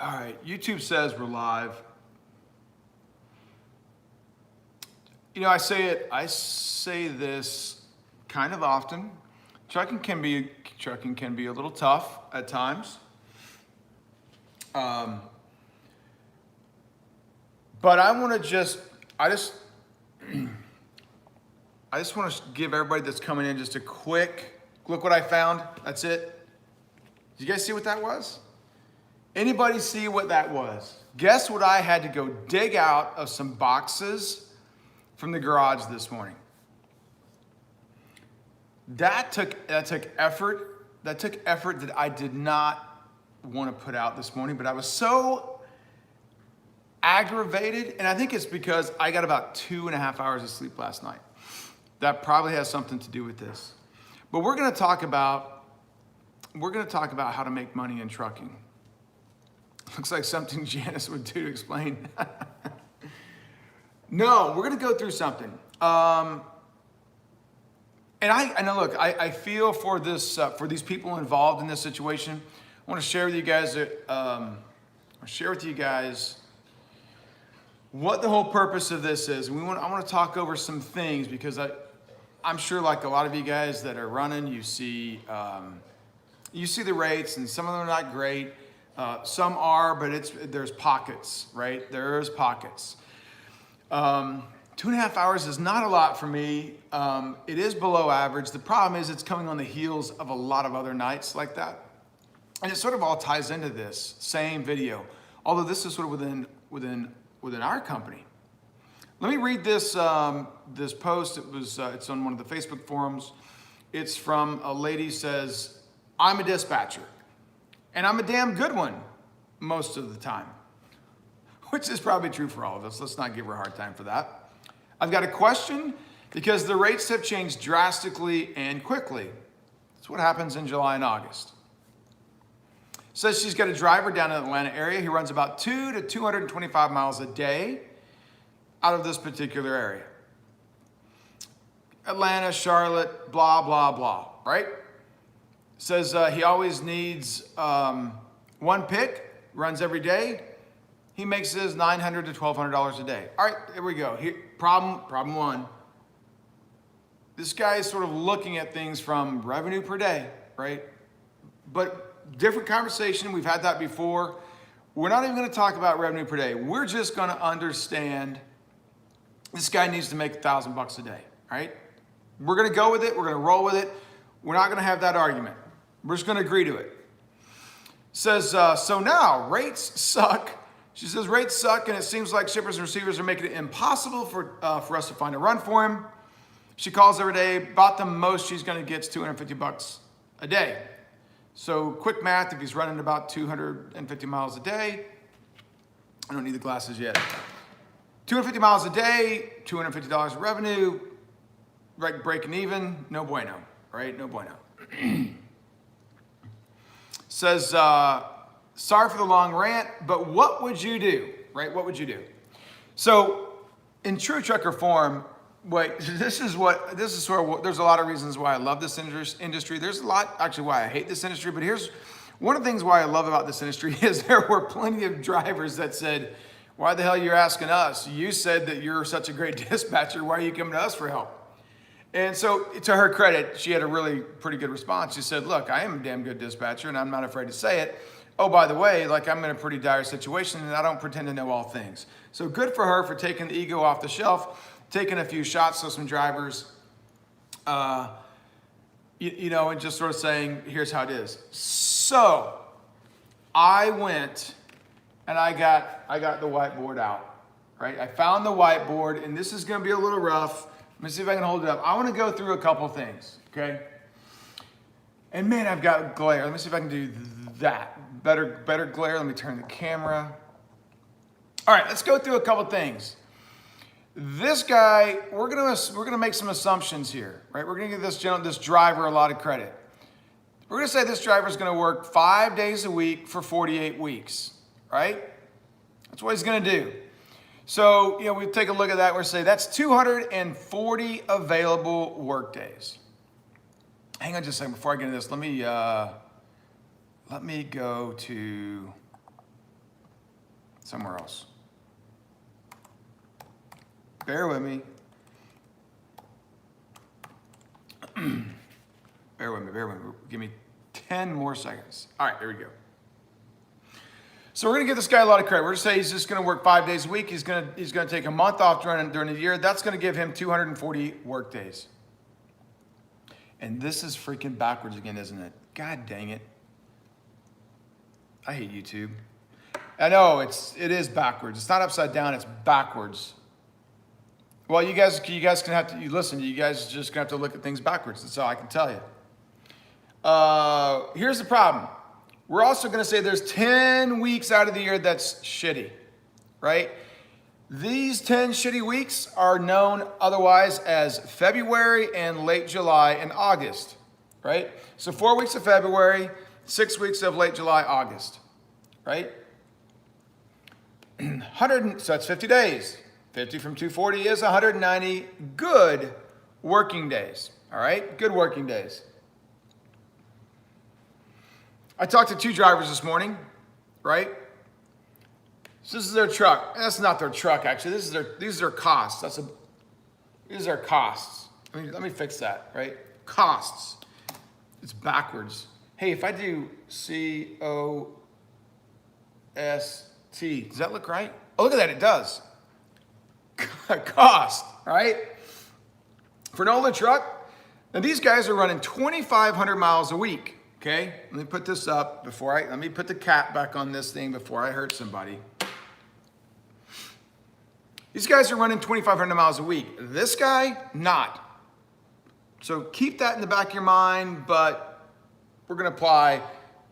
All right, YouTube says we're live. You know, I say this kind of often. Trucking can be a little tough at times. But I just want to give everybody that's coming in just a quick, look what I found. That's it. Did you guys see what that was? Anybody see what that was? Guess what I had to go dig out of some boxes from the garage this morning. That took effort. That took effort that I did not want to put out this morning, but I was so aggravated, and I think it's because I got about 2.5 hours of sleep last night. That probably has something to do with this. But we're going to talk about how to make money in trucking. Looks like something Janice would do to explain. No, we're going to go through something. And I know, look, I feel for this, for these people involved in this situation. I want to share with you guys, what the whole purpose of this is. I want to talk over some things because I'm sure, like a lot of you guys that are running, you see the rates, and some of them are not great. Some are, but there's pockets, right? There's pockets. 2.5 hours is not a lot for me. It is below average. The problem is it's coming on the heels of a lot of other nights like that. And it sort of all ties into this same video, although this is sort of within our company. Let me read this this post. It's on one of the Facebook forums. It's from a lady who says, "I'm a dispatcher, and I'm a damn good one most of the time," which is probably true for all of us. Let's not give her a hard time for that. "I've got a question because the rates have changed drastically and quickly." That's what happens in July and August. Says she's got a driver down in the Atlanta area. He runs about 200 to 225 miles a day out of this particular area. Atlanta, Charlotte, blah, blah, blah, right? Says he always needs one pick, runs every day. He makes his $900 to $1,200 a day. All right, here we go. Problem one. This guy is sort of looking at things from revenue per day, right? But different conversation. We've had that before. We're not even going to talk about revenue per day. We're just going to understand this guy needs to make $1,000 a day, right? We're going to go with it. We're going to roll with it. We're not going to have that argument. We're just going to agree to it. Says, so now rates suck. She says rates suck, and it seems like shippers and receivers are making it impossible for us to find a run for him. She calls every day. About the most she's going to get is $250 a day. So quick math, if he's running about 250 miles a day, I don't need the glasses yet. 250 miles a day, $250 of revenue, right, breaking even, no bueno, right? No bueno. Says, sorry for the long rant, but what would you do, right? What would you do? So in true trucker form, there's a lot of reasons why I love this industry. There's a lot, actually, why I hate this industry, but here's one of the things why I love about this industry is there were plenty of drivers that said, "Why the hell are you asking us? You said that you're such a great dispatcher. Why are you coming to us for help?" And so to her credit, she had a really pretty good response. She said, "Look, I am a damn good dispatcher, and I'm not afraid to say it. Oh, by the way, like I'm in a pretty dire situation, and I don't pretend to know all things." So good for her for taking the ego off the shelf, taking a few shots to some drivers, and just sort of saying, here's how it is. So I went and I got the whiteboard out, right? I found the whiteboard, and this is going to be a little rough. Let me see if I can hold it up. I want to go through a couple things, okay? And man, I've got glare. Let me see if I can do that. Better glare. Let me turn the camera. All right, let's go through a couple things. This guy, we're gonna make some assumptions here, right? We're gonna give this driver a lot of credit. We're gonna say this driver is gonna work 5 days a week for 48 weeks, right? That's what he's gonna do. So, we take a look at that. We're saying that's 240 available work days. Hang on just a second before I get into this. Let me go to somewhere else. Bear with me. Bear with me. Give me 10 more seconds. All right, there we go. So we're gonna give this guy a lot of credit. We're gonna say he's just gonna work 5 days a week. He's gonna take a month off during the year. That's gonna give him 240 work days. And this is freaking backwards again, isn't it? God dang it. I hate YouTube. I know it is backwards. It's not upside down, it's backwards. Well, you guys can have to listen. You guys just gonna have to look at things backwards. That's all I can tell you. Here's the problem. We're also going to say there's 10 weeks out of the year that's shitty, right? These 10 shitty weeks are known otherwise as February and late July and August, right? So 4 weeks of February, 6 weeks of late July, August, right? So that's 50 days. 50 from 240 is 190 good working days, all right? Good working days. I talked to 2 drivers this morning, right? So this is their truck. That's not their truck, actually. These are their costs. These are costs. Let me fix that, right? Costs. It's backwards. Hey, if I do COST, does that look right? Oh, look at that, it does. Cost, right? For an older truck, now these guys are running 2,500 miles a week. Okay, let me put this up let me put the cap back on this thing before I hurt somebody. These guys are running 2,500 miles a week. This guy, not. So keep that in the back of your mind, but we're gonna apply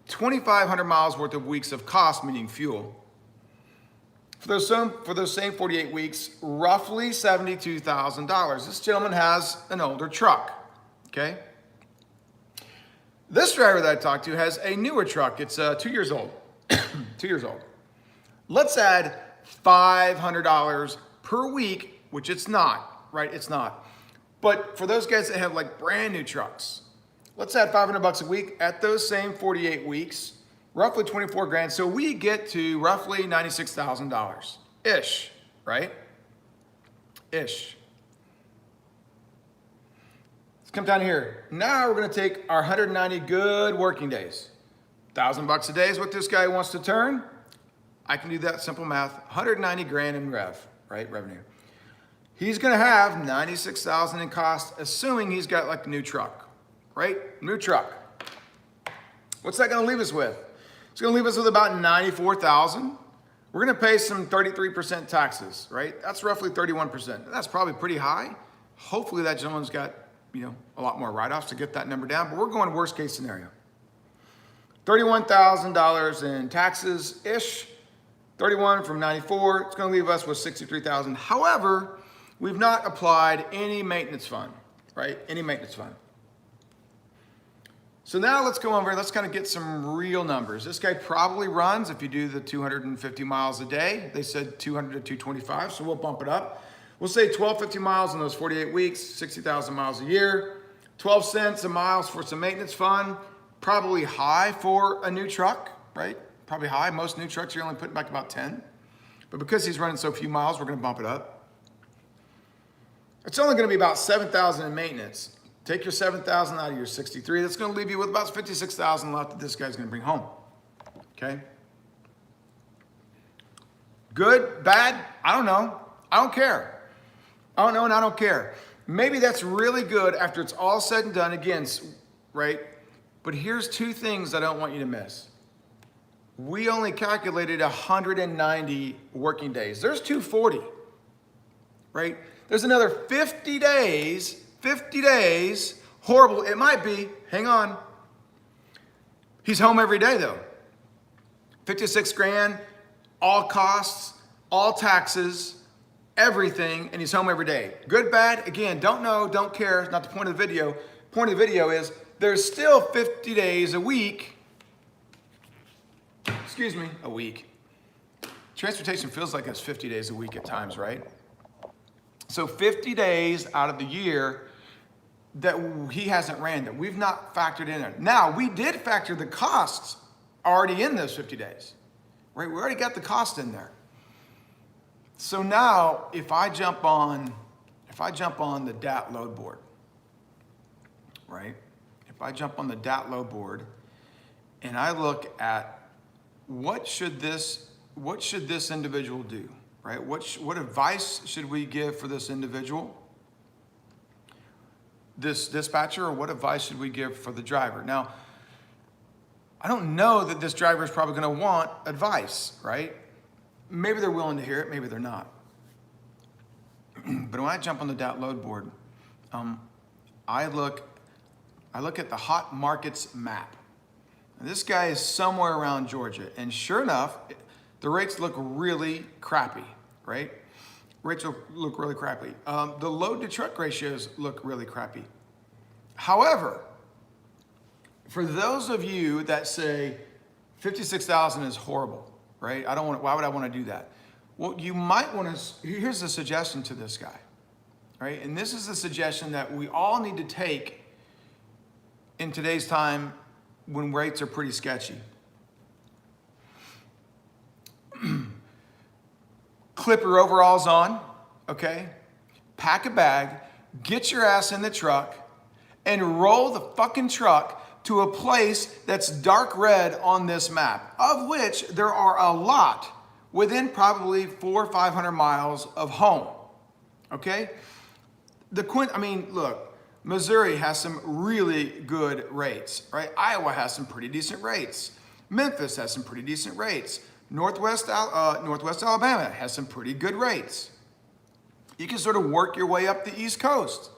2,500 miles worth of weeks of cost, meaning fuel. For those same 48 weeks, roughly $72,000. This gentleman has an older truck, okay? This driver that I talked to has a newer truck. It's 2 years old. 2 years old. Let's add $500 per week, which it's not, right? It's not. But for those guys that have like brand new trucks, let's add $500 a week at those same 48 weeks, roughly 24 grand. So we get to roughly $96,000 ish, right? Ish. Come down here. Now we're going to take our 190 good working days. $1,000 a day is what this guy wants to turn. I can do that simple math. 190 grand in revenue. He's going to have 96,000 in cost, assuming he's got like a new truck, right? New truck. What's that going to leave us with? It's going to leave us with about 94,000. We're going to pay some 33% taxes, right? That's roughly 31%. That's probably pretty high. Hopefully that gentleman's got a lot more write-offs to get that number down, but we're going worst case scenario. $31,000 in taxes-ish, 31 from 94, it's gonna leave us with 63,000. However, we've not applied any maintenance fund, right? Any maintenance fund. So now let's go over, let's kind of get some real numbers. This guy probably runs, if you do the 250 miles a day, they said 200 to 225, so we'll bump it up. We'll say 1,250 miles in those 48 weeks, 60,000 miles a year, 12 cents a mile for some maintenance fund, probably high for a new truck, right? Probably high. Most new trucks you're only putting back about 10. But because he's running so few miles, we're gonna bump it up. It's only gonna be about 7,000 in maintenance. Take your 7,000 out of your 63, that's gonna leave you with about 56,000 left that this guy's gonna bring home, okay? Good, bad, I don't know, I don't care. I don't know and I don't care. Maybe that's really good after it's all said and done again, right? But here's 2 things I don't want you to miss. We only calculated 190 working days. There's 240, right? There's another 50 days, horrible, it might be, hang on. He's home every day though. 56 grand, all costs, all taxes, everything, and he's home every day. Good, bad, again, don't know, don't care, not the point of the video. Point of the video is there's still 50 days a week. Excuse me, a week. Transportation feels like it's 50 days a week at times, right? So 50 days out of the year that he hasn't ran, that we've not factored in there. Now, we did factor the costs already in those 50 days, right? We already got the cost in there. So now if I jump on the DAT load board, right? If I jump on the DAT load board and I look at what should this individual do, right? What advice should we give for this individual, this dispatcher, or what advice should we give for the driver? Now, I don't know that this driver is probably going to want advice, right? Maybe they're willing to hear it, maybe they're not. But when I jump on the DAT load board, I look at the hot markets map. And this guy is somewhere around Georgia, and sure enough, the rates look really crappy, right? Rates look really crappy. The load to truck ratios look really crappy. However, for those of you that say 56,000 is horrible, right? Why would I want to do that? Well, you might want to, here's a suggestion to this guy, right? And this is a suggestion that we all need to take in today's time when rates are pretty sketchy. Clip your overalls on, okay? Pack a bag, get your ass in the truck, and roll the fucking truck to a place that's dark red on this map, of which there are a lot within probably 400 or 500 miles of home, okay? Look, Missouri has some really good rates, right? Iowa has some pretty decent rates. Memphis has some pretty decent rates. Northwest Alabama has some pretty good rates. You can sort of work your way up the East Coast.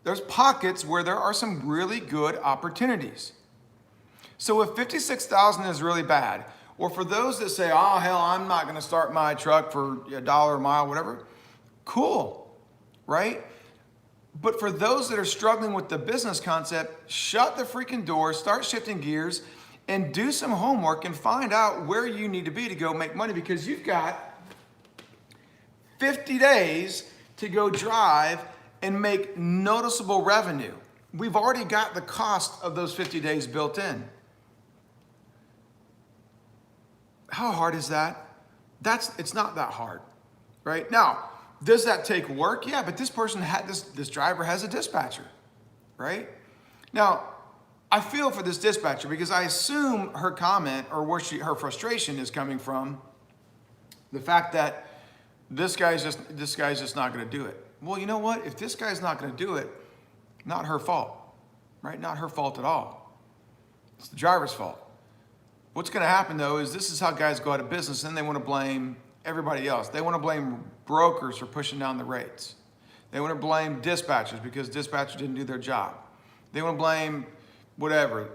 There's pockets where there are some really good opportunities. So if 56,000 is really bad, or for those that say, oh, hell, I'm not going to start my truck for $1 a mile, whatever, cool, right? But for those that are struggling with the business concept, shut the freaking door, start shifting gears, and do some homework and find out where you need to be to go make money, because you've got 50 days to go drive and make noticeable revenue. We've already got the cost of those 50 days built in. How hard is that? It's not that hard, right? Now, does that take work? Yeah, but this person this driver has a dispatcher, right? Now, I feel for this dispatcher because I assume her comment or where her frustration is coming from the fact that this guy's just not going to do it. Well, you know what? If this guy's not going to do it, not her fault, right? Not her fault at all. It's the driver's fault. What's going to happen though is this is how guys go out of business, and they want to blame everybody else. They want to blame brokers for pushing down the rates. They want to blame dispatchers because dispatchers didn't do their job. They want to blame whatever,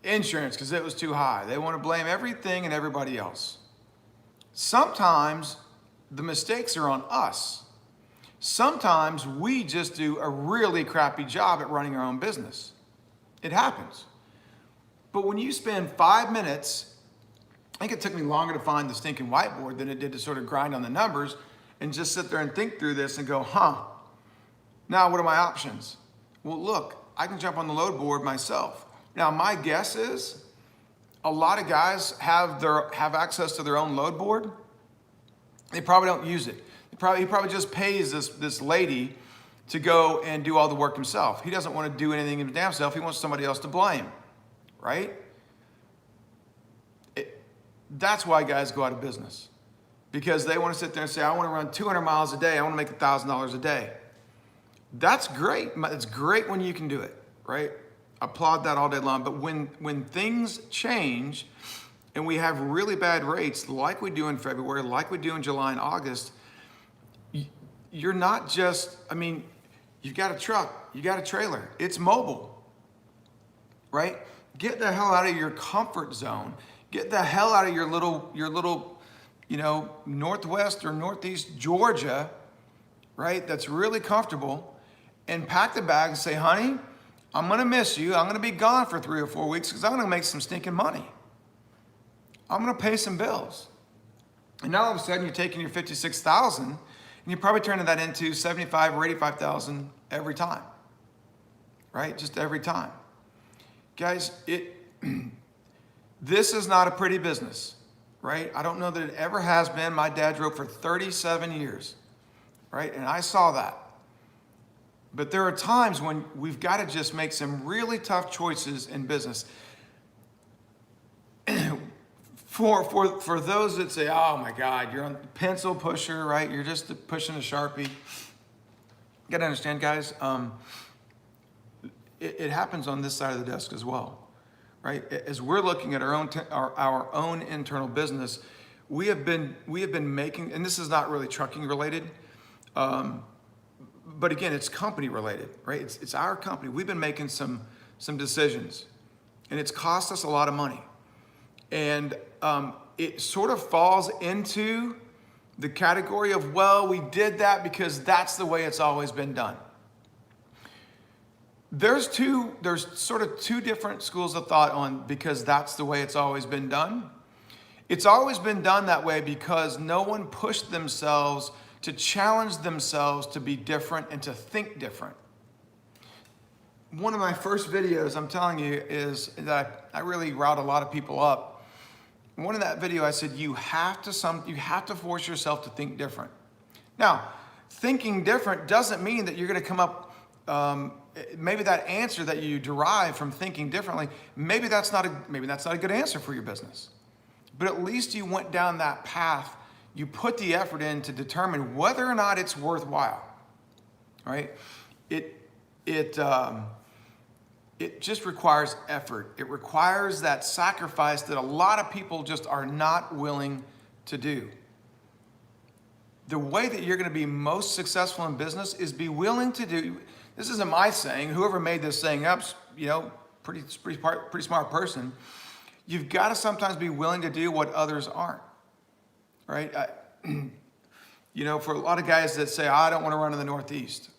insurance because it was too high. They want to blame everything and everybody else. Sometimes the mistakes are on us. Sometimes we just do a really crappy job at running our own business. It happens. But when you spend 5 minutes, I think it took me longer to find the stinking whiteboard than it did to sort of grind on the numbers and just sit there and think through this and go, now what are my options? Well, look, I can jump on the load board myself. Now, my guess is a lot of guys have access to their own load board. They probably don't use it. He probably just pays this lady to go and do all the work himself. He doesn't want to do anything his damn self. He wants somebody else to blame, right? That's why guys go out of business, because they want to sit there and say, I want to run 200 miles a day. I want to make $1,000 a day. That's great. It's great when you can do it, right? Applaud that all day long. But when things change and we have really bad rates like we do in February, like we do in July and August, you're not just, you've got a truck, you got a trailer, it's mobile, right? Get the hell out of your comfort zone. Get the hell out of your little, Northwest or Northeast Georgia, right? That's really comfortable, and pack the bag and say, honey, I'm going to miss you. I'm going to be gone for 3 or 4 weeks because I'm going to make some stinking money. I'm going to pay some bills. And now all of a sudden you're taking your 56,000 and you're probably turning that into 75 or 85,000 every time, right? Just every time. Guys, this is not a pretty business, right? I don't know that it ever has been. My dad drove for 37 years, right? And I saw that. But there are times when we've got to just make some really tough choices in business. For those that say, oh my God, you're a pencil pusher, right? You're just pushing a Sharpie. You got to understand, guys, it happens on this side of the desk as well, right? As we're looking at our own internal business, we have been making, and this is not really trucking related, but again, it's company related, right? It's our company. We've been making some decisions, and it's cost us a lot of money. And it sort of falls into the category of, well, we did that because that's the way it's always been done. There's sort of two different schools of thought on because that's the way it's always been done. It's always been done that way because no one pushed themselves to challenge themselves to be different and to think different. One of my first videos, I'm telling you, is that I really riled a lot of people up. One of that video, I said, you have to force yourself to think different. Now, thinking different doesn't mean that you're going to come up, maybe that answer that you derive from thinking differently, maybe that's not a good answer for your business. But at least you went down that path. You put the effort in to determine whether or not it's worthwhile, right? It just requires effort. It requires that sacrifice that a lot of people just are not willing to do. The way that you're going to be most successful in business is be willing to do, this isn't my saying, whoever made this saying up, pretty smart person. You've got to sometimes be willing to do what others aren't, right? For a lot of guys that say, I don't want to run in the Northeast,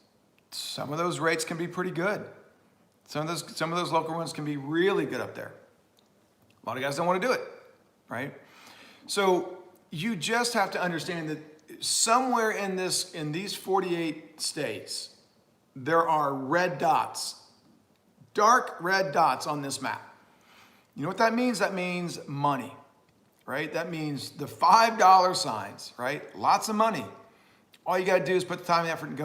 some of those rates can be pretty good. Some of those local ones can be really good up there. A lot of guys don't want to do it, right? So you just have to understand that somewhere in these 48 states, there are red dots, dark red dots on this map. You know what that means? That means money, right? That means the $5 signs, right? Lots of money. All you got to do is put the time and effort and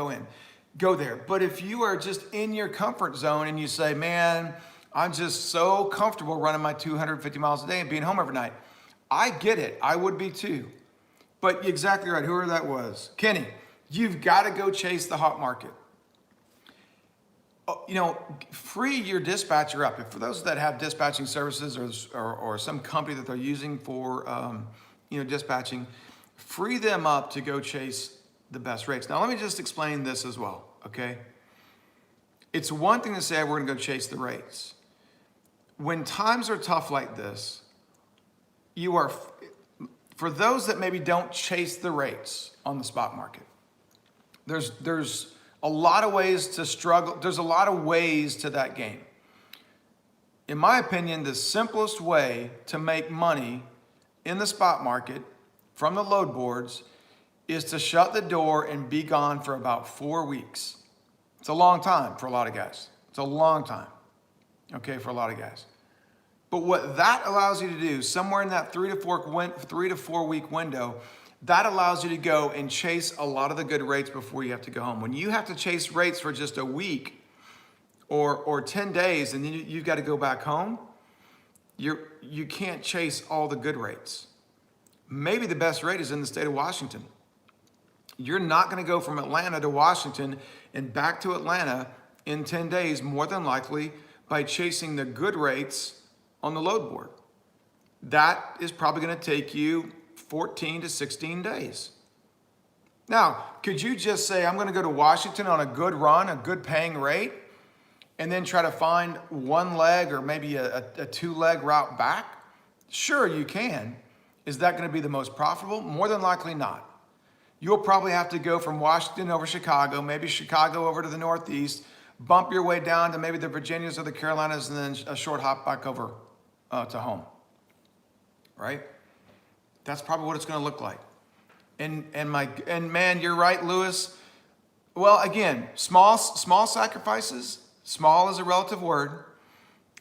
go there. But if you are just in your comfort zone and you say, man, I'm just so comfortable running my 250 miles a day and being home every night, I get it. I would be too. But you're exactly right. Whoever that was, Kenny, you've got to go chase the hot market. Free your dispatcher up. For those that have dispatching services or some company that they're using for dispatching, free them up to go chase the best rates. Now, let me just explain this as well, okay? It's one thing to say we're going to go chase the rates. When times are tough like this, for those that maybe don't chase the rates on the spot market, there's a lot of ways to struggle. There's a lot of ways to that game. In my opinion, the simplest way to make money in the spot market from the load boards is to shut the door and be gone for about 4 weeks. It's a long time for a lot of guys. It's a long time, okay, for a lot of guys. But what that allows you to do, somewhere in that 3 to 4 week window, that allows you to go and chase a lot of the good rates before you have to go home. When you have to chase rates for just a week or 10 days and then you've got to go back home, you can't chase all the good rates. Maybe the best rate is in the state of Washington. You're not going to go from Atlanta to Washington and back to Atlanta in 10 days, more than likely, by chasing the good rates on the load board. That is probably going to take you 14 to 16 days. Now, could you just say, I'm going to go to Washington on a good run, a good paying rate, and then try to find one leg or maybe a 2-leg route back? Sure, you can. Is that going to be the most profitable? More than likely not. You'll probably have to go from Washington over Chicago, maybe Chicago over to the Northeast, bump your way down to maybe the Virginias or the Carolinas, and then a short hop back over to home, right? That's probably what it's going to look like. And man, you're right, Lewis. Well, again, small sacrifices. Small is a relative word,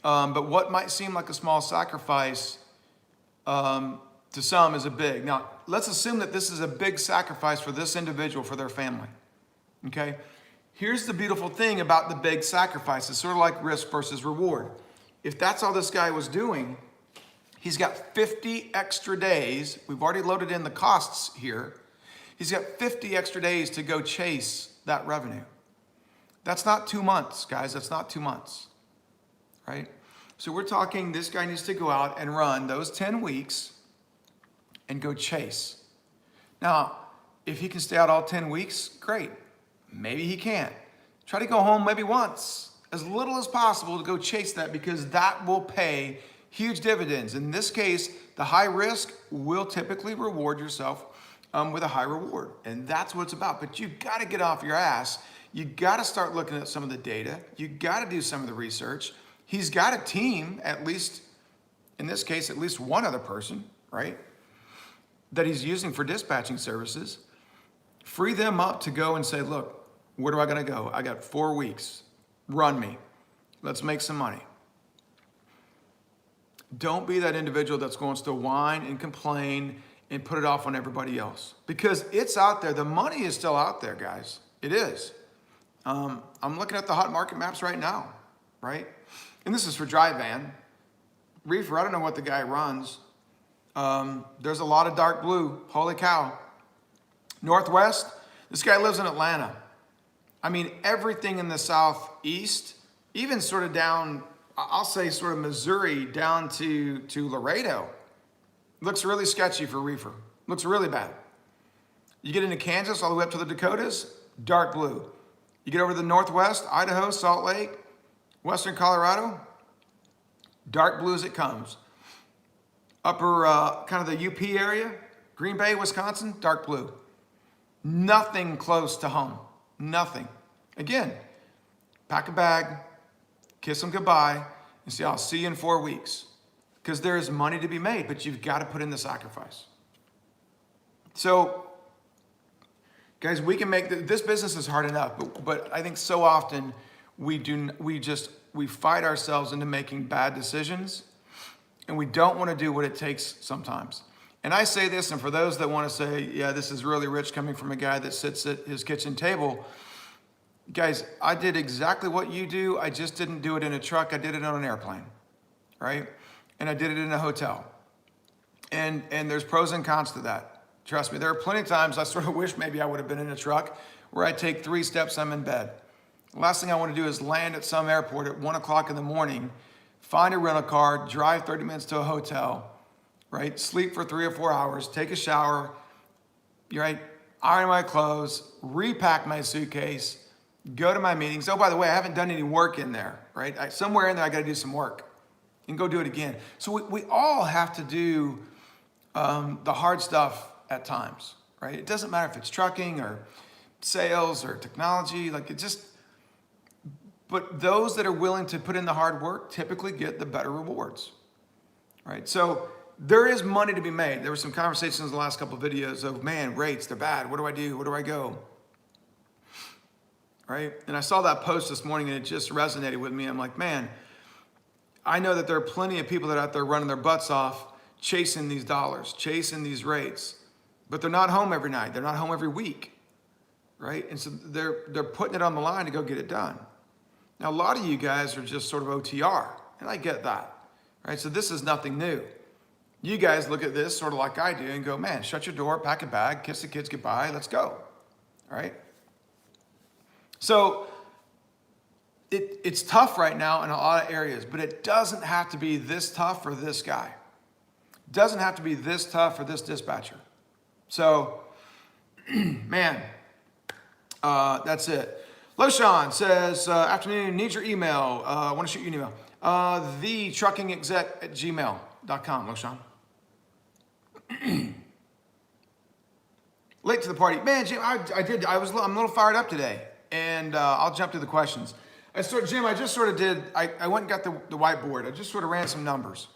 but what might seem like a small sacrifice to some is a big. Now, let's assume that this is a big sacrifice for this individual, for their family, okay? Here's the beautiful thing about the big sacrifice. It's sort of like risk versus reward. If that's all this guy was doing, he's got 50 extra days. We've already loaded in the costs here. He's got 50 extra days to go chase that revenue. That's not 2 months, guys. That's not 2 months, right? So we're talking this guy needs to go out and run those 10 weeks and go chase. Now, if he can stay out all 10 weeks, great. Maybe he can't. Try to go home maybe once, as little as possible to go chase that, because that will pay huge dividends. In this case, the high risk will typically reward yourself with a high reward. And that's what it's about. But you've got to get off your ass. You got to start looking at some of the data. You got to do some of the research. He's got a team, at least, in this case, at least one other person, right, that he's using for dispatching services. Free them up to go and say, look, where do I gotta go? I got 4 weeks. Run me. Let's make some money. Don't be that individual that's going to whine and complain and put it off on everybody else, because it's out there. The money is still out there, guys. It is. I'm looking at the hot market maps right now, right? And this is for dry van. Reefer, I don't know what the guy runs. There's a lot of dark blue. Holy cow. Northwest, this guy lives in Atlanta. I mean, everything in the Southeast, even sort of down, I'll say sort of Missouri down to Laredo, looks really sketchy for reefer. Looks really bad. You get into Kansas all the way up to the Dakotas, dark blue. You get over to the Northwest, Idaho, Salt Lake, Western Colorado, dark blue as it comes. Upper, kind of the UP area, Green Bay, Wisconsin, dark blue. Nothing close to home. Nothing. Again, pack a bag, kiss them goodbye, and say, I'll see you in 4 weeks. Because there is money to be made, but you've got to put in the sacrifice. So, guys, we can make, this business is hard enough, but I think so often we fight ourselves into making bad decisions, and we don't want to do what it takes sometimes. And I say this, and for those that want to say, yeah, this is really rich coming from a guy that sits at his kitchen table, guys, I did exactly what you do. I just didn't do it in a truck. I did it on an airplane, right? And I did it in a hotel. And there's pros and cons to that. Trust me, there are plenty of times I sort of wish maybe I would have been in a truck where I take 3 steps, I'm in bed. The last thing I want to do is land at some airport at 1 o'clock in the morning, find a rental car, drive 30 minutes to a hotel, right? Sleep for 3 or 4 hours, take a shower, right? Iron my clothes, repack my suitcase, go to my meetings. Oh, by the way, I haven't done any work in there, right? Somewhere in there, I got to do some work and go do it again. So we all have to do the hard stuff at times, right? It doesn't matter if it's trucking or sales or technology, but those that are willing to put in the hard work typically get the better rewards, right? So there is money to be made. There were some conversations in the last couple of videos of, man, rates, they're bad. What do I do? Where do I go? Right? And I saw that post this morning and it just resonated with me. I'm like, man, I know that there are plenty of people that are out there running their butts off, chasing these dollars, chasing these rates, but they're not home every night. They're not home every week, right? And so they're putting it on the line to go get it done. Now, a lot of you guys are just sort of OTR, and I get that, right? So this is nothing new. You guys look at this sort of like I do and go, man, shut your door, pack a bag, kiss the kids goodbye, let's go, all right? So it's tough right now in a lot of areas, but it doesn't have to be this tough for this guy. It doesn't have to be this tough for this dispatcher. So, man, that's it. Loshan says, afternoon, need your email. I want to shoot you an email. thetruckingexec@gmail.com, Loshan. Late to the party. Man, Jim, I'm a little fired up today. And I'll jump to the questions. Jim, I just sort of did, I went and got the whiteboard. I just sort of ran some numbers.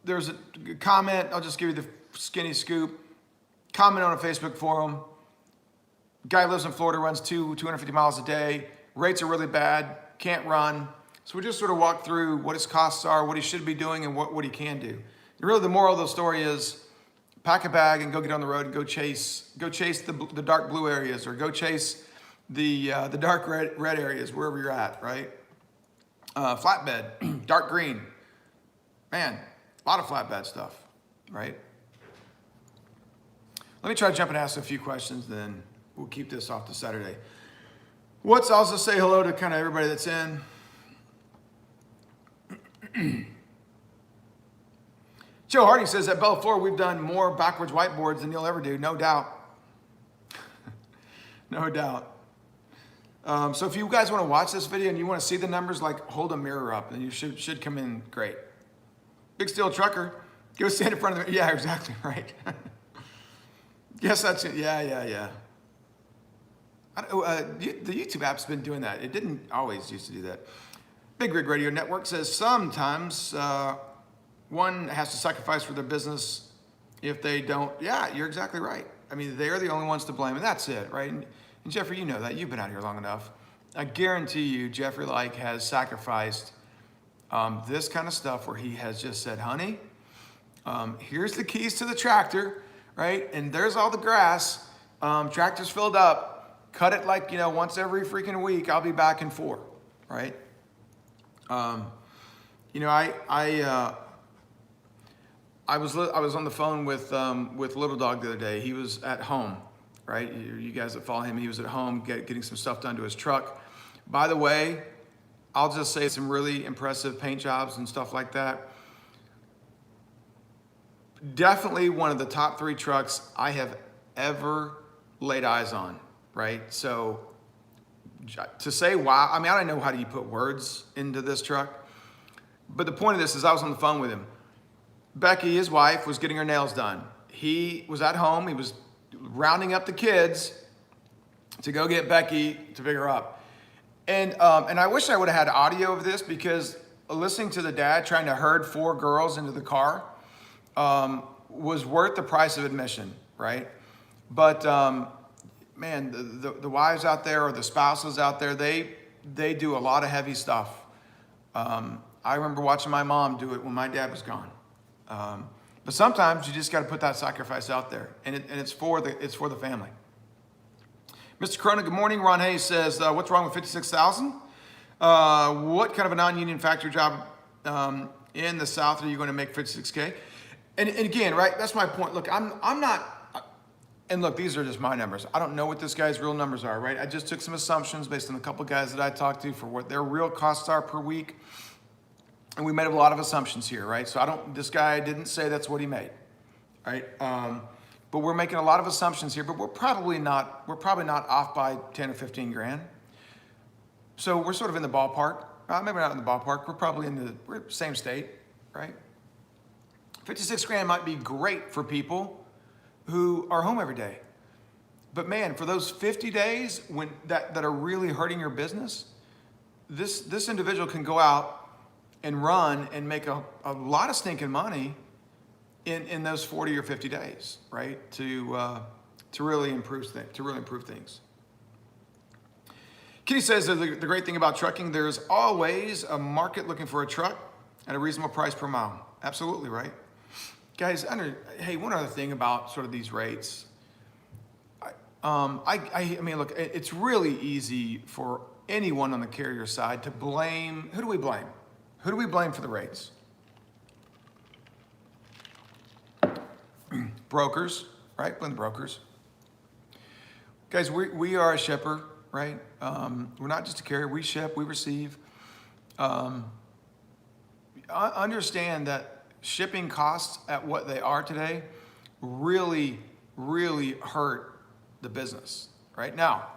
There's a comment, I'll just give you the skinny scoop. Comment on a Facebook forum. Guy lives in Florida, runs 250 miles a day. Rates are really bad, can't run. So we just sort of walk through what his costs are, what he should be doing, and what he can do. Really, the moral of the story is pack a bag and go get on the road and go chase the dark blue areas, or go chase the dark red areas, wherever you're at, right? Flatbed, dark green. Man, a lot of flatbed stuff, right? Let me try to jump and ask a few questions, then we'll keep this off to Saturday. Let's also say hello to kind of everybody that's in. Joe Harding says at Bella Flora, we've done more backwards whiteboards than you'll ever do, no doubt. No doubt. So if you guys want to watch this video and you want to see the numbers, like hold a mirror up and you should come in great. Big Steel Trucker, go stand in front of the, yeah, exactly, right. Yes, that's it, yeah. The YouTube app's been doing that. It didn't always used to do that. Big Rig Radio Network says sometimes one has to sacrifice for their business if they don't. Yeah, you're exactly right. I mean, they're the only ones to blame, and that's it, right? And Jeffrey, you know that. You've been out here long enough. I guarantee you, Jeffrey has sacrificed this kind of stuff where he has just said, honey, here's the keys to the tractor, right? And there's all the grass. Tractor's filled up. Cut it like, once every freaking week. I'll be back in 4, right? I was on the phone with Little Dog the other day. He was at home, right? You guys that follow him, he was at home getting some stuff done to his truck. By the way, I'll just say some really impressive paint jobs and stuff like that. Definitely one of the top 3 trucks I have ever laid eyes on, right? So to say wow, I mean, I don't know how do you put words into this truck, but the point of this is I was on the phone with him. Becky, his wife, was getting her nails done. He was at home. He was rounding up the kids to go get Becky to pick her up. And I wish I would have had audio of this, because listening to the dad trying to herd 4 girls into the car was worth the price of admission, right? But man, the wives out there, or the spouses out there, they do a lot of heavy stuff. I remember watching my mom do it when my dad was gone. But sometimes you just got to put that sacrifice out there, and it's for the family. Mr. Corona, good morning. Ron Hayes says, what's wrong with 56,000? What kind of a non-union factory job in the South are you going to make 56K? And again, right, that's my point. Look, I'm not, and look, these are just my numbers. I don't know what this guy's real numbers are, right? I just took some assumptions based on a couple guys that I talked to for what their real costs are per week. And we made a lot of assumptions here, right? So this guy didn't say that's what he made, right? But we're making a lot of assumptions here, but we're probably not off by 10 or 15 grand. So we're sort of in the ballpark. Maybe not in the ballpark. We're probably we're same state, right? 56 grand might be great for people who are home every day. But man, for those 50 days that are really hurting your business, this individual can go out and run and make a lot of stinking money in those 40 or 50 days, right? To really improve things. Kitty says that the great thing about trucking, there's always a market looking for a truck at a reasonable price per mile. Absolutely, right? Guys, hey, one other thing about sort of these rates. I mean, look, it's really easy for anyone on the carrier side to blame. Who do we blame? Who do we blame for the rates? Brokers, right? Blame the brokers. Guys, we are a shipper, right? We're not just a carrier. We ship, we receive. Understand that shipping costs at what they are today really, really hurt the business, right? Now,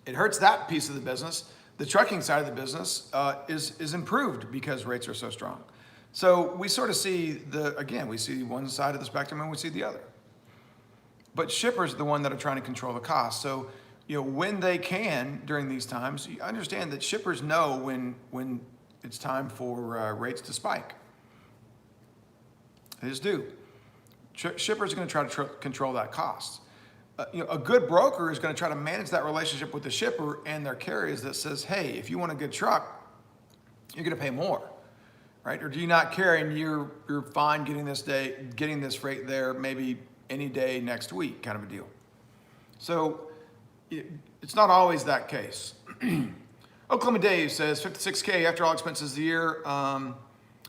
it hurts that piece of the business. The trucking side of the business is improved because rates are so strong. So we sort of see we see one side of the spectrum and we see the other. But shippers are the one that are trying to control the cost. So, when they can during these times, you understand that shippers know when it's time for rates to spike. They just do. Shippers are going to try to control that cost. A good broker is going to try to manage that relationship with the shipper and their carriers that says, hey, if you want a good truck, you're going to pay more, right? Or do you not care and you're fine getting this rate there, maybe any day next week, kind of a deal. So it's not always that case. Oklahoma Dave says $56K after all expenses of the year.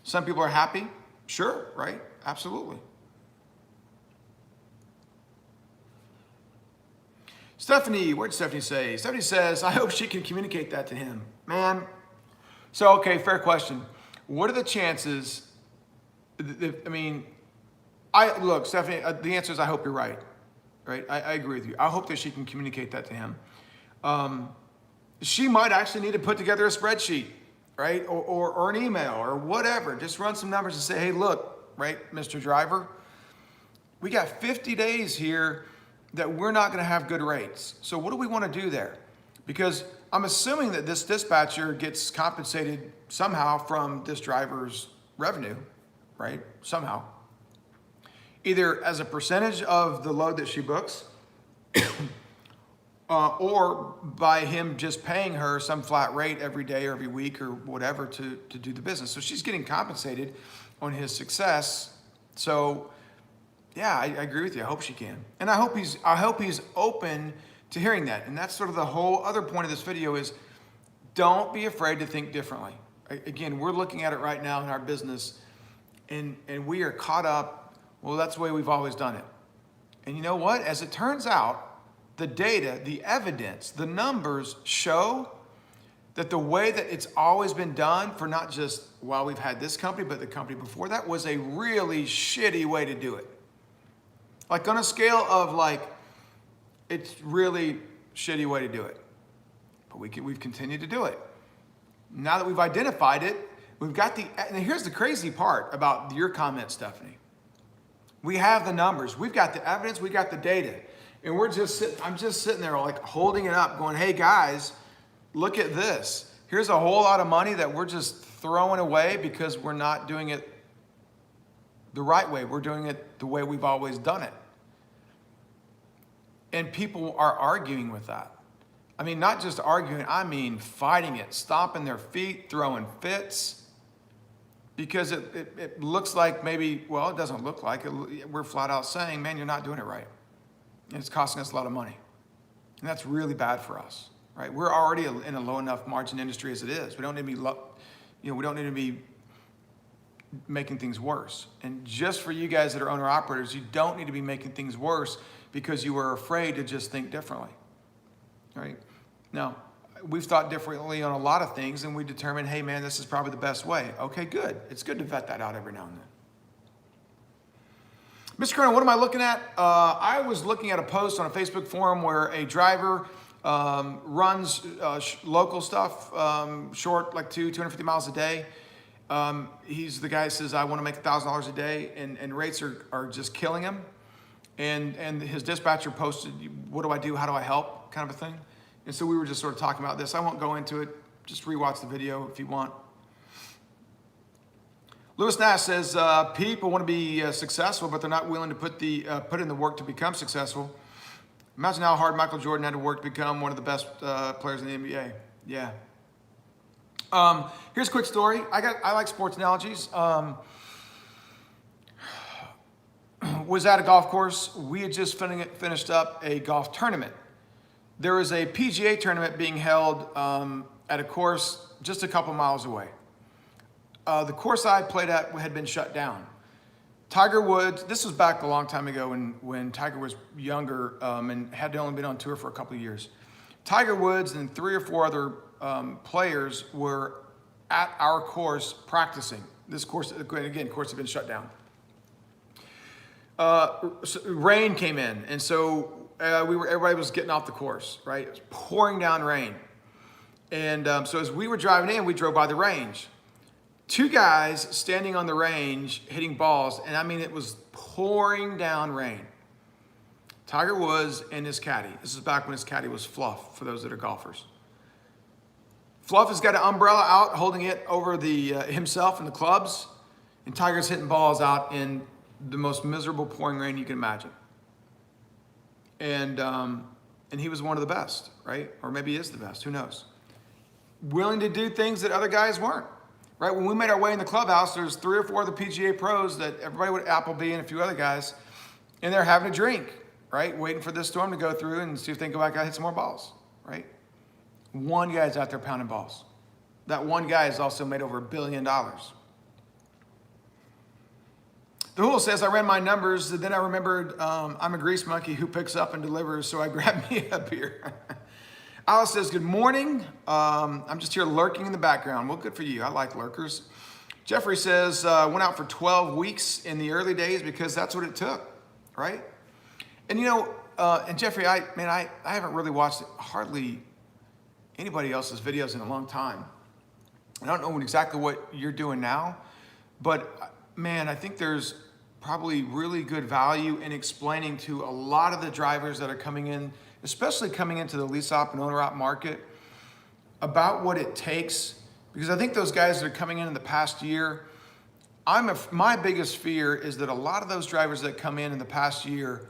Some people are happy. Sure, right? Absolutely. Stephanie, what did Stephanie say? Stephanie says, I hope she can communicate that to him. Man, so okay, fair question. What are the chances, look, Stephanie, the answer is I hope you're right, right? I agree with you. I hope that she can communicate that to him. She might actually need to put together a spreadsheet, right? Or an email or whatever. Just run some numbers and say, hey, look, right, Mr. Driver, we got 50 days here that we're not going to have good rates. So what do we want to do there? Because I'm assuming that this dispatcher gets compensated somehow from this driver's revenue, right? Somehow. Either as a percentage of the load that she books, or by him just paying her some flat rate every day or every week or whatever to do the business. So she's getting compensated on his success. So yeah, I agree with you. I hope she can. And I hope he's open to hearing that. And that's sort of the whole other point of this video is don't be afraid to think differently. Again, we're looking at it right now in our business and we are caught up, well, that's the way we've always done it. And you know what? As it turns out, the data, the evidence, the numbers show that the way that it's always been done for not just while we've had this company, but the company before that was a really shitty way to do it. Like on a scale of like, it's really shitty way to do it. But we've continued to do it. Now that we've identified it, we've got and here's the crazy part about your comment, Stephanie. We have the numbers, we've got the evidence, we got the data. And I'm just sitting there like holding it up going, hey guys, look at this. Here's a whole lot of money that we're just throwing away because we're not doing it the right way. We're doing it the way we've always done it. And people are arguing with that. I mean, not just arguing, I mean fighting it, stomping their feet, throwing fits. Because it looks like maybe, well, it doesn't look like it. We're flat out saying, man, you're not doing it right. And it's costing us a lot of money. And that's really bad for us, right? We're already in a low enough margin industry as it is. We don't need to be, we don't need to be making things worse. And just for you guys that are owner operators, you don't need to be making things worse because you were afraid to just think differently, right? Now, we've thought differently on a lot of things and we determined, hey man, this is probably the best way. Okay, good. It's good to vet that out every now and then. Mr. Colonel, what am I looking at? I was looking at a post on a Facebook forum where a driver runs local stuff, short, like 250 miles a day. He's the guy that says, I want to make $1,000 a day, and rates are just killing him. And his dispatcher posted, what do I do? How do I help? Kind of a thing. And so we were just sort of talking about this. I won't go into it. Just rewatch the video if you want. Lewis Nash says, people want to be successful, but they're not willing to put in the work to become successful. Imagine how hard Michael Jordan had to work to become one of the best players in the NBA. Yeah. Here's a quick story. I like sports analogies. Was at a golf course. We had just finished up a golf tournament. There was a PGA tournament being held at a course just a couple miles away. The course I played at had been shut down. Tiger Woods, this was back a long time ago when Tiger was younger and had only been on tour for a couple of years. Tiger Woods and 3 or 4 other players were at our course practicing. This course, again, course had been shut down. Rain came in, and so everybody was getting off the course, right? It was pouring down rain. And so as we were driving in, we drove by the range. 2 guys standing on the range hitting balls, and I mean, it was pouring down rain. Tiger Woods and his caddy. This is back when his caddy was Fluff, for those that are golfers. Fluff has got an umbrella out, holding it over himself and the clubs, and Tiger's hitting balls out in the most miserable pouring rain you can imagine. And he was one of the best, right? Or maybe he is the best, who knows? Willing to do things that other guys weren't. right? When we made our way in the clubhouse, there's 3 or 4 of the PGA pros that everybody would Appleby and a few other guys, and they're having a drink, right? Waiting for this storm to go through and see if they can go back out and hit some more balls, right? One guy's out there pounding balls. That one guy has also made over $1 billion. The Hool says, I ran my numbers, and then I remembered I'm a grease monkey who picks up and delivers, so I grabbed me a beer. Alice says, good morning. I'm just here lurking in the background. Well, good for you. I like lurkers. Jeffrey says, went out for 12 weeks in the early days because that's what it took, right? And and Jeffrey, I haven't really watched hardly anybody else's videos in a long time. I don't know exactly what you're doing now, but man, I think there's probably really good value in explaining to a lot of the drivers that are coming in, especially coming into the lease op and owner op market, about what it takes. Because I think those guys that are coming in the past year, my biggest fear is that a lot of those drivers that come in the past year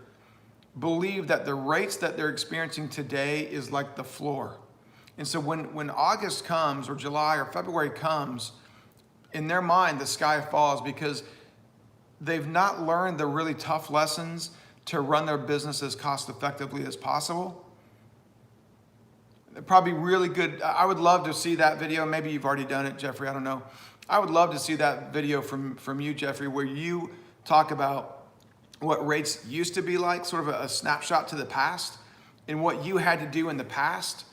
believe that the rates that they're experiencing today is like the floor. And so when August comes, or July or February comes, in their mind, the sky falls because they've not learned the really tough lessons to run their business as cost effectively as possible. Probably really good. I would love to see that video. Maybe you've already done it, Jeffrey. I don't know. I would love to see that video from you, Jeffrey, where you talk about what rates used to be like, sort of a snapshot to the past, and what you had to do in the past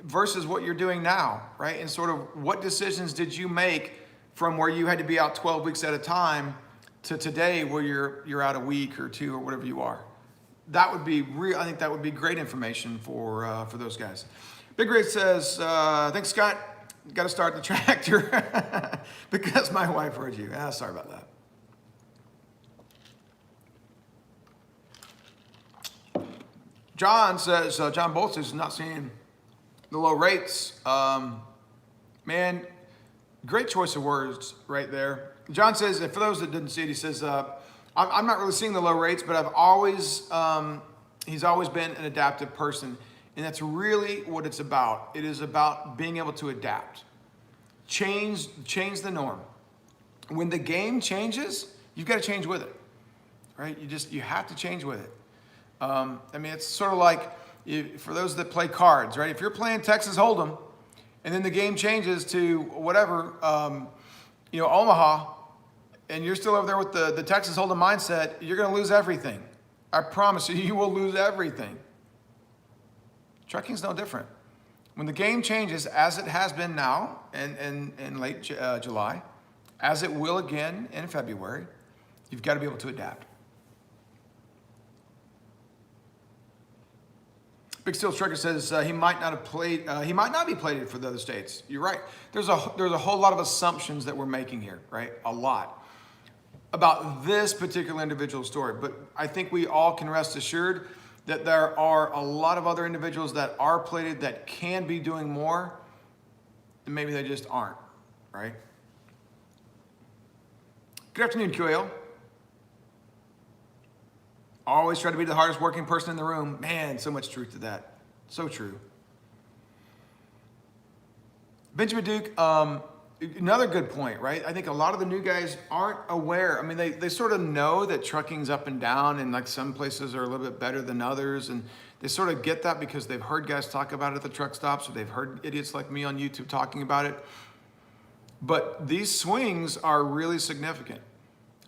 versus what you're doing now, right? And sort of what decisions did you make from where you had to be out 12 weeks at a time to today where you're out a week or 2 or whatever you are. That would be real. I think that would be great information for those guys. Big Ray says, thanks, Scott. Got to start the tractor because my wife heard you. Sorry about that. John says, John Bolts is not seeing the low rates. Man, great choice of words right there. John says, and for those that didn't see it, he says, I'm not really seeing the low rates, but he's always been an adaptive person. And that's really what it's about. It is about being able to adapt. Change the norm. When the game changes, you've got to change with it, right? You have to change with it. It's sort of like, for those that play cards, right? If you're playing Texas Hold'em, and then the game changes to whatever, Omaha, and you're still over there with the Texas Hold'em mindset, you're going to lose everything. I promise you, you will lose everything. Trucking's no different. When the game changes, as it has been now in late July, as it will again in February, you've got to be able to adapt. Big Steel Trucker says he might not be plated for the other states. You're right. There's a whole lot of assumptions that we're making here, right? A lot about this particular individual story. But I think we all can rest assured that there are a lot of other individuals that are plated that can be doing more, and maybe they just aren't, right? Good afternoon, QAL. Always try to be the hardest working person in the room. Man, so much truth to that. So true. Benjamin Duke, another good point, right? I think a lot of the new guys aren't aware. They sort of know that trucking's up and down, and like some places are a little bit better than others, and they sort of get that because they've heard guys talk about it at the truck stops, or they've heard idiots like me on YouTube talking about it. But these swings are really significant.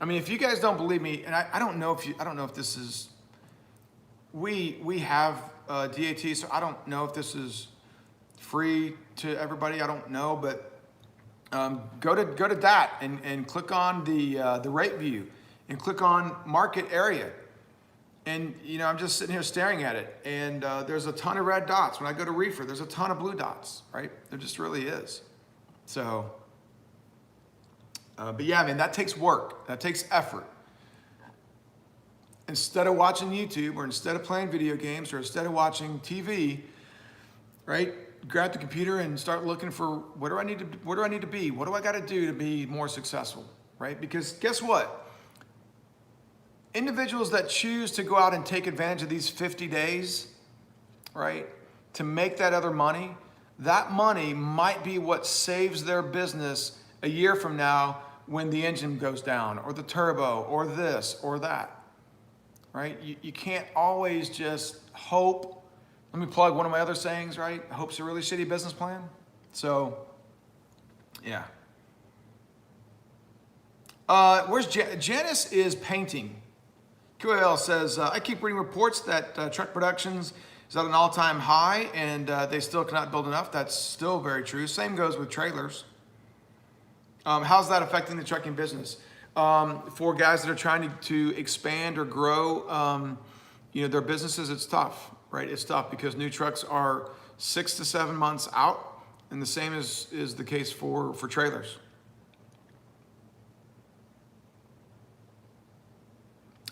If you guys don't believe me, and I don't know if this is, we have DAT, so I don't know if this is free to everybody. I don't know, but go to DAT and click on the rate view and click on market area. And I'm just sitting here staring at it, and there's a ton of red dots. When I go to reefer, there's a ton of blue dots, right? There just really is. So. But yeah, that takes work. That takes effort. Instead of watching YouTube, or instead of playing video games, or instead of watching TV, right? Grab the computer and start looking for where do I need to be? What do I got to do to be more successful, right? Because guess what? Individuals that choose to go out and take advantage of these 50 days, right, to make that other money, that money might be what saves their business a year from now when the engine goes down or the turbo or this or that, right? You can't always just hope. Let me plug one of my other sayings, right? Hope's a really shitty business plan. So, yeah. Where's Janice is painting. QAL says, I keep reading reports that truck productions is at an all-time high and they still cannot build enough. That's still very true. Same goes with trailers. How's that affecting the trucking business? For guys that are trying to expand or grow, their businesses, it's tough, right? It's tough because new trucks are 6 to 7 months out, and the same is the case for trailers.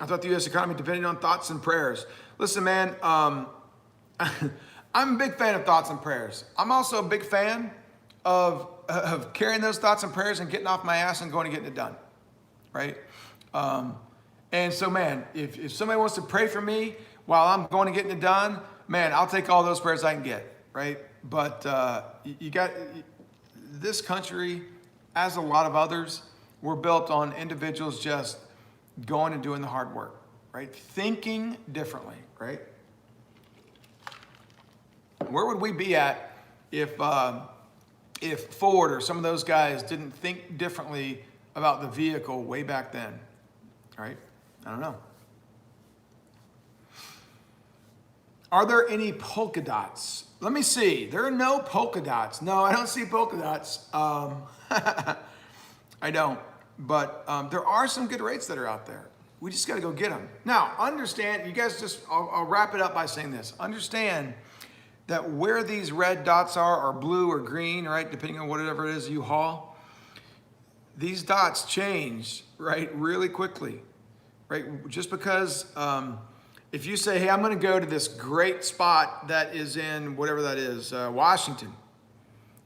I thought the U.S. economy depended on thoughts and prayers. Listen, man, I'm a big fan of thoughts and prayers. I'm also a big fan of carrying those thoughts and prayers and getting off my ass and going and getting it done, right? And so, man, if somebody wants to pray for me while I'm going and getting it done, man, I'll take all those prayers I can get, right? But you got this country, as a lot of others, we're built on individuals just going and doing the hard work, right? Thinking differently, right? Where would we be at if Ford or some of those guys didn't think differently about the vehicle way back then, right? I don't know. Are there any polka dots? Let me see. There are no polka dots. No, I don't see polka dots. I don't. But there are some good rates that are out there. We just got to go get them. Now, understand, you guys I'll wrap it up by saying this. Understand that where these red dots are, or blue or green, right, depending on whatever it is you haul, these dots change, right, really quickly, right? Just because if you say, hey, I'm going to go to this great spot that is in whatever that is, Washington.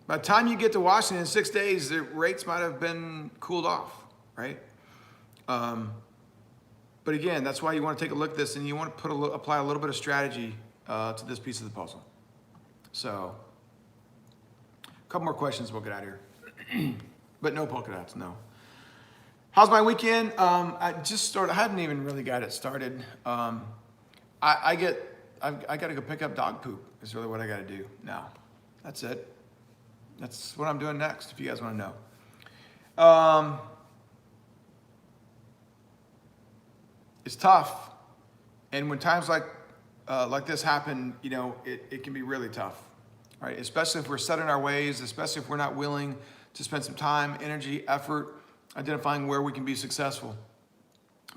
By the time you get to Washington in 6 days, the rates might have been cooled off, right? But again, that's why you want to take a look at this and you want to apply a little bit of strategy to this piece of the puzzle. So, a couple more questions, we'll get out of here. But no polka dots, no. How's my weekend? I hadn't even really got it started. I got to go pick up dog poop is really what I got to do now. That's it. That's what I'm doing next, if you guys want to know. It's tough. And when times like this happen, it can be really tough, right? Especially if we're set in our ways, especially if we're not willing to spend some time, energy, effort, identifying where we can be successful.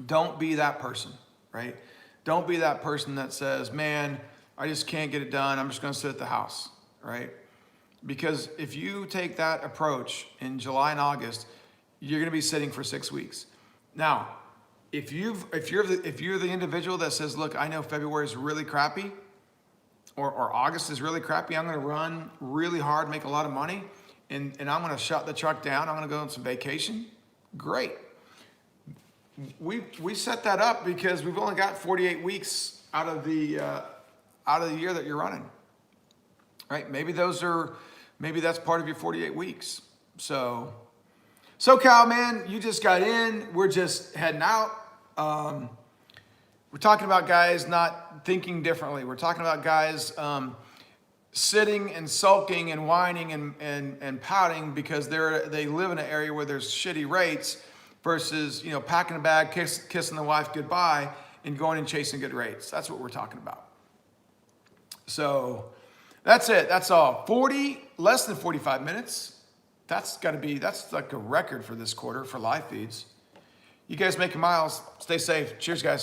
Don't be that person, right? Don't be that person that says, man, I just can't get it done. I'm just going to sit at the house, right? Because if you take that approach in July and August, you're going to be sitting for 6 weeks. Now, if you're the individual that says, look, I know February is really crappy, or August is really crappy, I'm going to run really hard, make a lot of money, and I'm going to shut the truck down, I'm going to go on some vacation, great. We set that up because we've only got 48 weeks out of the year that you're running, right? Maybe that's part of your 48 weeks. So Cal, man, you just got in. We're just heading out. We're talking about guys not thinking differently. We're talking about guys sitting and sulking and whining and pouting because they live in an area where there's shitty rates versus, packing a bag, kissing the wife goodbye and going and chasing good rates. That's what we're talking about. So that's it. That's all. Less than 45 minutes. That's like a record for this quarter for live feeds. You guys making miles. Stay safe. Cheers, guys.